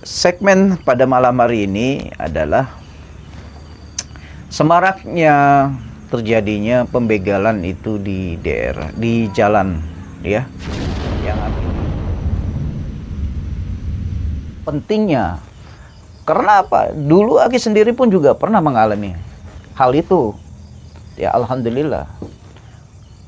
Segmen pada malam hari ini adalah semaraknya terjadinya pembegalan itu di daerah, di jalan, ya. Yang pentingnya, karena apa? Dulu Aki sendiri pun juga pernah mengalami hal itu. Ya, alhamdulillah.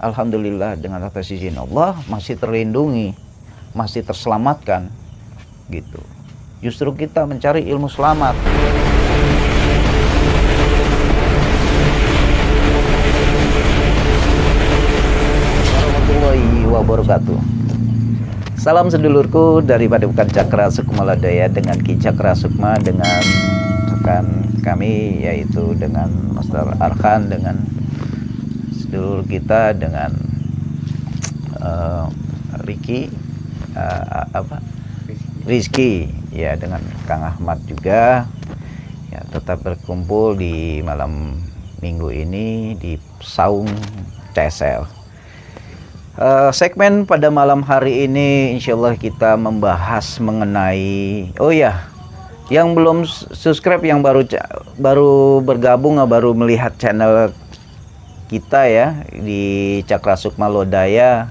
Alhamdulillah dengan atas izin Allah masih terlindungi, masih terselamatkan, gitu. Justru kita mencari ilmu selamat. Warahmatullahi wabarakatuh. Salam sedulurku dari Padepokan Cakra Sukma Lodaya dengan Ki Cakra Sukma, dengan rekan kami yaitu dengan Master Arhan, dengan sedulur kita dengan Rizky, ya, dengan Kang Ahmad juga, ya, tetap berkumpul di malam minggu ini di Saung CSL. Segmen pada malam hari ini insyaallah kita membahas mengenai, oh ya, yang belum subscribe, yang baru bergabung, baru melihat channel kita ya di Cakra Sukma Lodaya,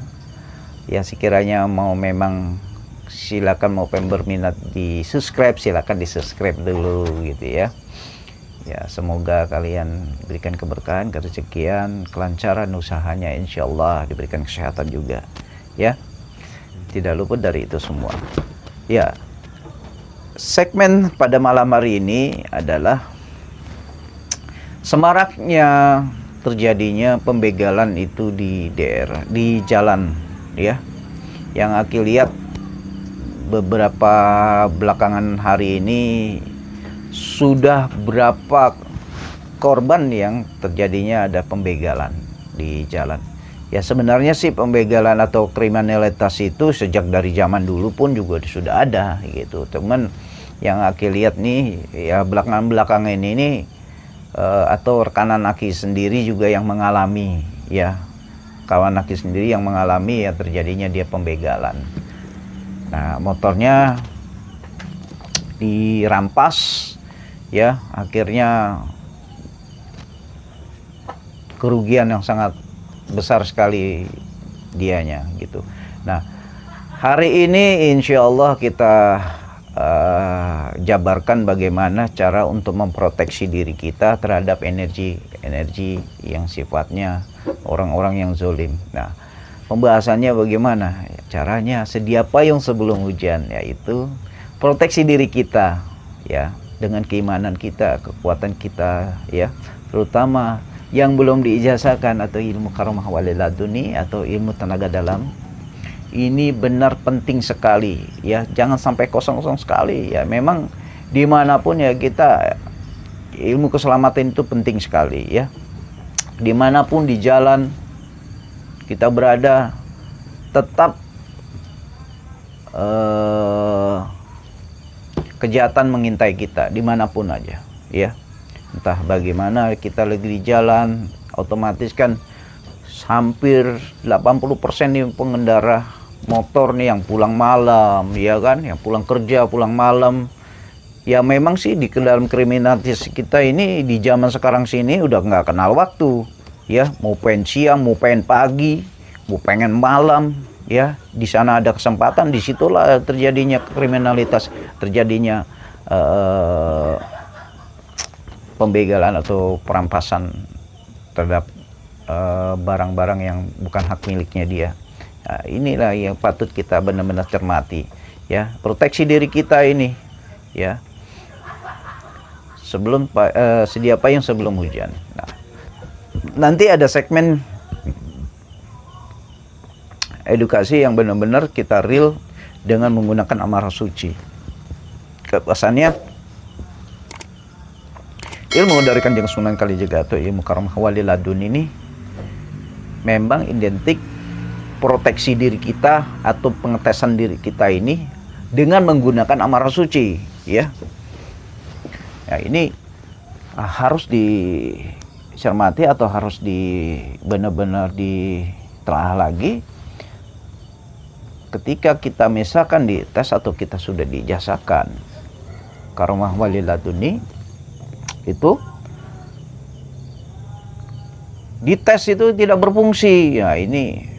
ya sekiranya memang silakan, mau berminat di subscribe, silakan di subscribe dulu gitu ya. Ya, semoga kalian diberikan keberkahan, kerezekian, kelancaran usahanya, insyaallah diberikan kesehatan juga ya. Tidak luput dari itu semua. Ya, segmen pada malam hari ini adalah semaraknya terjadinya pembegalan itu di daerah, di jalan ya. Yang Aki lihat beberapa belakangan hari ini sudah berapa korban yang terjadinya ada pembegalan di jalan. Ya, sebenarnya sih pembegalan atau kriminalitas itu sejak dari zaman dulu pun juga sudah ada gitu. Teman yang Aki lihat nih ya belakangan ini atau rekanan Aki sendiri juga yang mengalami, ya, kawan Aki sendiri yang mengalami ya terjadinya dia pembegalan. Nah, motornya dirampas, ya, akhirnya kerugian yang sangat besar sekali dianya gitu. Nah, hari ini insya Allah kita jabarkan bagaimana cara untuk memproteksi diri kita terhadap energi yang sifatnya orang-orang yang zolim. Nah, pembahasannya bagaimana caranya, sedia payung sebelum hujan, yaitu proteksi diri kita ya dengan keimanan kita, kekuatan kita ya, terutama yang belum diijazahkan atau ilmu karamah wali laduni atau ilmu tenaga dalam. Ini benar penting sekali ya, jangan sampai kosong-kosong sekali ya. Memang dimanapun ya kita, ilmu keselamatan itu penting sekali ya. Dimanapun di jalan kita berada, tetap kejahatan mengintai kita dimanapun aja ya. Entah bagaimana kita lagi di jalan, otomatis kan hampir 80% nih pengendara motor nih yang pulang malam, ya kan, yang pulang kerja, pulang malam. Ya memang sih di dalam kriminalitas kita ini di zaman sekarang sini udah nggak kenal waktu ya, mau pengen siang, mau pengen pagi, mau pengen malam ya. Di sana ada kesempatan, disitulah terjadinya kriminalitas, terjadinya pembegalan atau perampasan terhadap barang-barang yang bukan hak miliknya dia. Nah, inilah yang patut kita benar-benar cermati ya, proteksi diri kita ini ya, sebelum sedia payung sebelum hujan. Nah, nanti ada segmen edukasi yang benar-benar kita real dengan menggunakan amarah suci. Kepasannya ilmu dari Kanjeng Sunan Kalijaga atau ilmu karamah wali ladun ini memang identik proteksi diri kita atau pengetesan diri kita ini dengan menggunakan amarah suci ya. Ya, ini harus dicermati atau harus benar-benar ditelaah lagi ketika kita misalkan dites atau kita sudah diijazahkan karomah wali laduni itu dites itu tidak berfungsi. Ya ini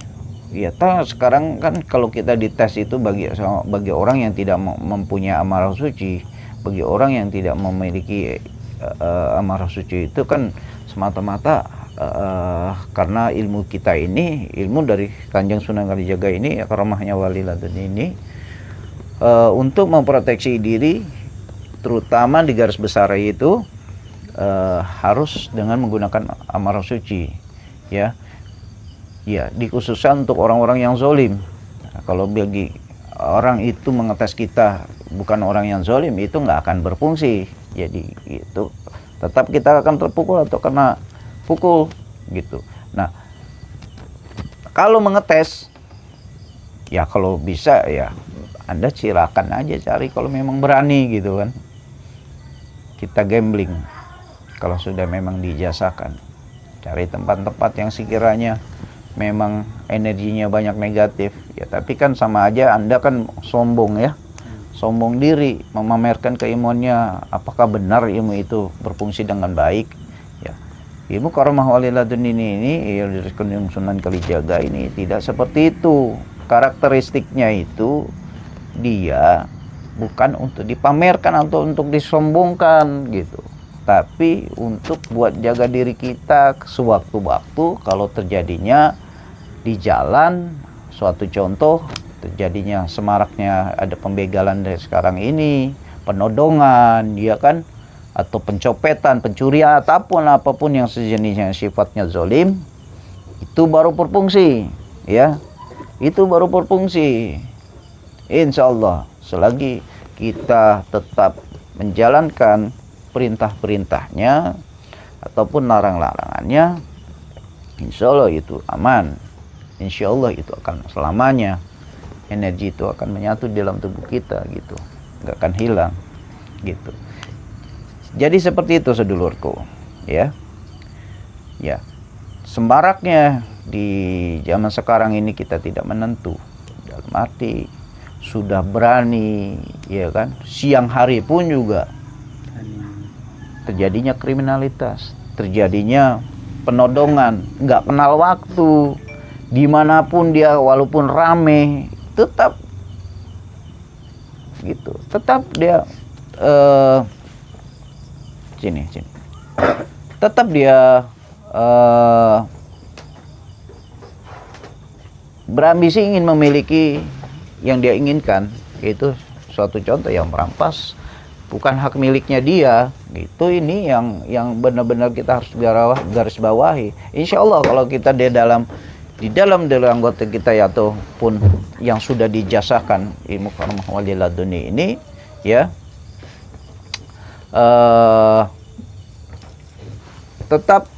ya sekarang kan kalau kita dites itu bagi orang yang tidak mempunyai amarah suci, bagi orang yang tidak memiliki amarah suci itu kan semata-mata karena ilmu kita ini, ilmu dari Kanjeng Sunan Kalijaga ini, karomahnya wali laduni ini, untuk memproteksi diri, terutama di garis besar itu harus dengan menggunakan amarah suci, ya, dikhususkan untuk orang-orang yang zolim. Nah, kalau bagi orang itu mengetes kita bukan orang yang zolim, itu nggak akan berfungsi. Jadi itu tetap kita akan terpukul atau kena pukul gitu. Nah, kalau mengetes, ya kalau bisa ya Anda silakan aja cari kalau memang berani gitu kan. Kita gambling. Kalau sudah memang diijazakan, cari tempat-tempat yang sekiranya memang energinya banyak negatif, ya tapi kan sama aja Anda kan sombong ya, sombong diri, memamerkan keilmuannya. Apakah benar ilmu itu berfungsi dengan baik? Ya, ilmu karomah wali laduni ini dari Kanjeng Sunan Kalijaga ini tidak seperti itu. Karakteristiknya itu dia bukan untuk dipamerkan atau untuk disombongkan gitu, tapi untuk buat jaga diri kita sewaktu-waktu kalau terjadinya di jalan suatu contoh, terjadinya semaraknya ada pembegalan dari sekarang ini, penodongan, ya kan, atau pencopetan, pencurian, apapun yang sejenisnya sifatnya zolim, itu baru berfungsi, ya, itu baru berfungsi. Insya Allah selagi kita tetap menjalankan perintah-perintahnya ataupun larang-larangannya, insya Allah itu aman, insya Allah itu akan selamanya energi itu akan menyatu di dalam tubuh kita gitu, nggak akan hilang gitu. Jadi seperti itu sedulurku, ya semaraknya di zaman sekarang ini kita tidak menentu, dalam arti sudah berani, ya kan, siang hari pun juga terjadinya kriminalitas, terjadinya penodongan, nggak kenal waktu, dimanapun dia walaupun rame, tetap gitu, tetap dia sini, tetap dia berambisi ingin memiliki yang dia inginkan, yaitu suatu contoh yang merampas bukan hak miliknya dia gitu. Ini yang benar-benar kita harus garis bawahi. Insya Allah kalau kita di dalam dari anggota kita ya, ataupun yang sudah dijasakan ilmu karomah wali laduni ini, ya tetap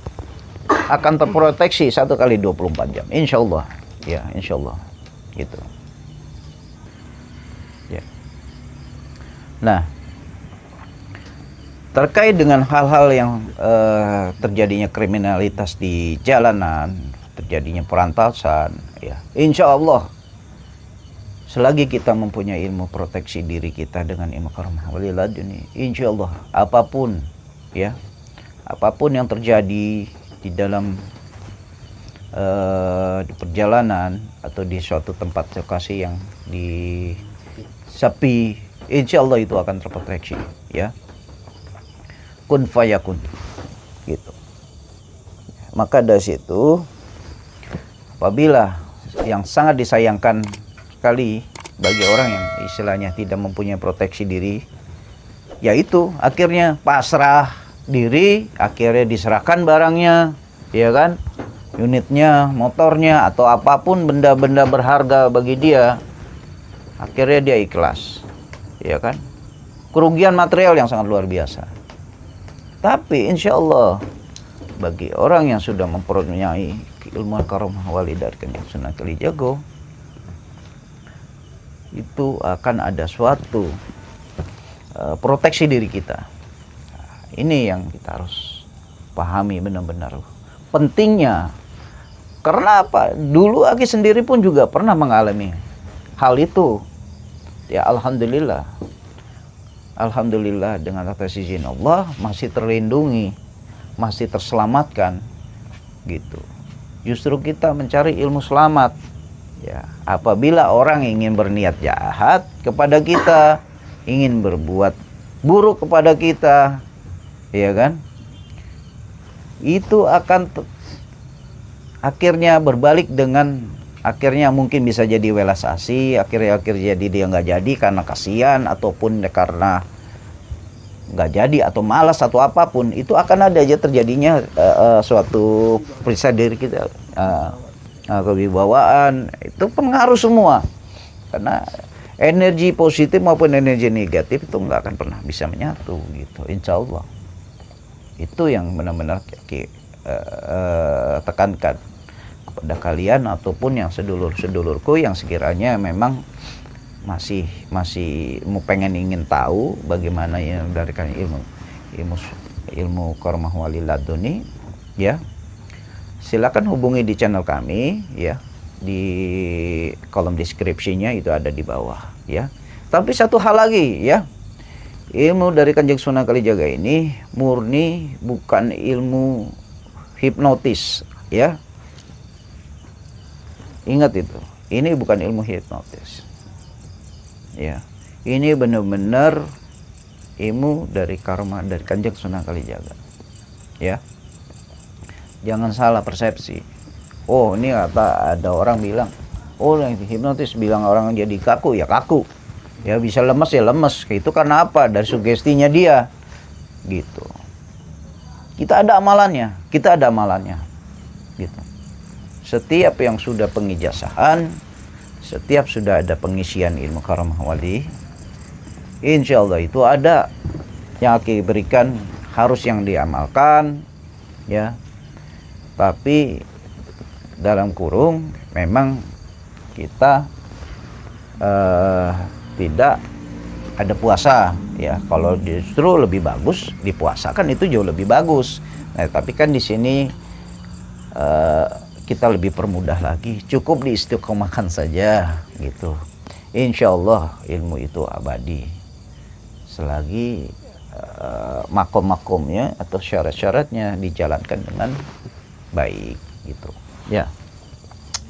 akan terproteksi 1 kali 24 jam, insya Allah, ya, insya Allah gitu ya. Nah, terkait dengan hal-hal yang terjadinya kriminalitas di jalanan, terjadinya perantasan, ya, insya Allah selagi kita mempunyai ilmu proteksi diri kita dengan ilmu karomah wali laduni, insya Allah apapun, ya, apapun yang terjadi di dalam di perjalanan atau di suatu tempat lokasi yang di sepi, insya Allah itu akan terproteksi, ya. Kun fayakun gitu. Maka dari situ, apabila yang sangat disayangkan sekali bagi orang yang istilahnya tidak mempunyai proteksi diri, yaitu akhirnya pasrah diri, akhirnya diserahkan barangnya, ya kan, unitnya, motornya, atau apapun benda-benda berharga bagi dia, akhirnya dia ikhlas, ya kan, kerugian material yang sangat luar biasa. Tapi insya Allah bagi orang yang sudah mempunyai ilmu karomah wali dari Kanjeng Sunan Kalijaga, itu akan ada suatu proteksi diri kita. Ini yang kita harus pahami benar-benar pentingnya. Karena apa? Dulu Aki sendiri pun juga pernah mengalami hal itu. Ya alhamdulillah. alhamdulillah dengan atas izin Allah masih terlindungi, masih terselamatkan gitu. Justru kita mencari ilmu selamat. Ya, apabila orang ingin berniat jahat kepada kita, ingin berbuat buruk kepada kita, ya kan? Itu akan akhirnya berbalik dengan akhirnya mungkin bisa jadi welas asih, akhirnya jadi dia nggak jadi karena kasihan ataupun karena nggak jadi atau malas atau apapun, itu akan ada aja terjadinya suatu periksa diri kita, kewibawaan itu pengaruh semua, karena energi positif maupun energi negatif itu nggak akan pernah bisa menyatu gitu, insya Allah. Itu yang benar-benar tekankan kepada kalian ataupun yang sedulur-sedulurku yang sekiranya memang masih mau ingin tahu bagaimana yang dari ilmu karamah wali laduni, ya silakan hubungi di channel kami, ya di kolom deskripsinya itu ada di bawah, ya. Tapi satu hal lagi, ya, ilmu dari Kanjeng Sunan Kalijaga ini murni bukan ilmu hipnotis, ya. Ingat itu, ini bukan ilmu hipnotis. Ya, ini benar-benar ilmu dari karma dari Kanjeng Sunan Kalijaga. Ya. Jangan salah persepsi. Oh, ini ada orang bilang, oh yang hipnotis bilang orang jadi kaku, ya kaku. Ya bisa lemes ya lemes. Itu karena apa? Dari sugestinya dia. Gitu. Kita ada amalannya, Gitu. Setiap yang sudah pengijazahan, setiap sudah ada pengisian ilmu karamah wali, insya Allah itu ada yang akan berikan, harus yang diamalkan, ya. Tapi dalam kurung memang kita tidak ada puasa, ya. Kalau justru lebih bagus dipuasakan, itu jauh lebih bagus. Nah, tapi kan di sini kita lebih permudah lagi, cukup diistiqomahkan saja gitu. Insya Allah ilmu itu abadi selagi makom-makomnya atau syarat-syaratnya dijalankan dengan baik gitu, ya.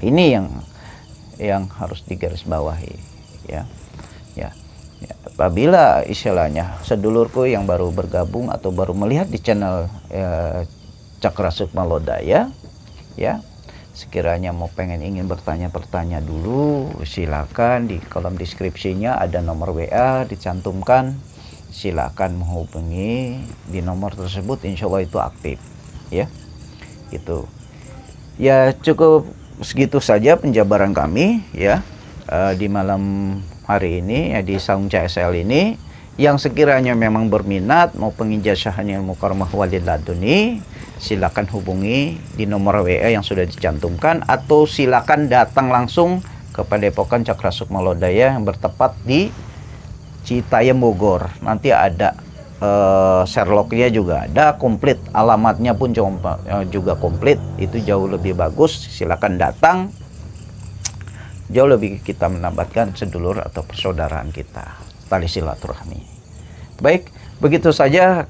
Ini yang harus digarisbawahi, ya. Apabila istilahnya sedulurku yang baru bergabung atau baru melihat di channel Cakra Sukma Lodaya, ya, sekiranya mau ingin bertanya dulu, silakan di kolom deskripsinya ada nomor WA dicantumkan, silakan menghubungi di nomor tersebut, insya Allah itu aktif, ya. Gitu. Ya cukup segitu saja penjabaran kami, ya, di malam hari ini, ya, di Saung CSL ini. Yang sekiranya memang berminat mau pengijazahan ilmu karamah wali laduni, silakan hubungi di nomor WA yang sudah dicantumkan, atau silakan datang langsung ke Padepokan Cakra Sukma Lodaya yang bertepat di Citayam Bogor. Nanti ada Sherlocknya juga ada, komplit, alamatnya pun juga komplit, itu jauh lebih bagus. Silakan datang, jauh lebih kita menambahkan sedulur atau persaudaraan kita, tali silaturahmi. Baik, begitu saja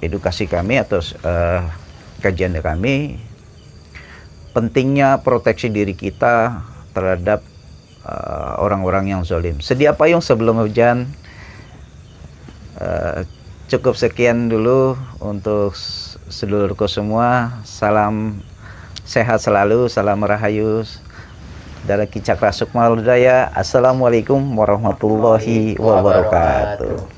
edukasi kami atau kajian kami, pentingnya proteksi diri kita terhadap orang-orang yang zalim. Sedia payung sebelum hujan. Cukup sekian dulu untuk sedulurku semua. Salam sehat selalu, salam rahayu dari Cakra Sukma Lodaya. Assalamualaikum warahmatullahi wabarakatuh.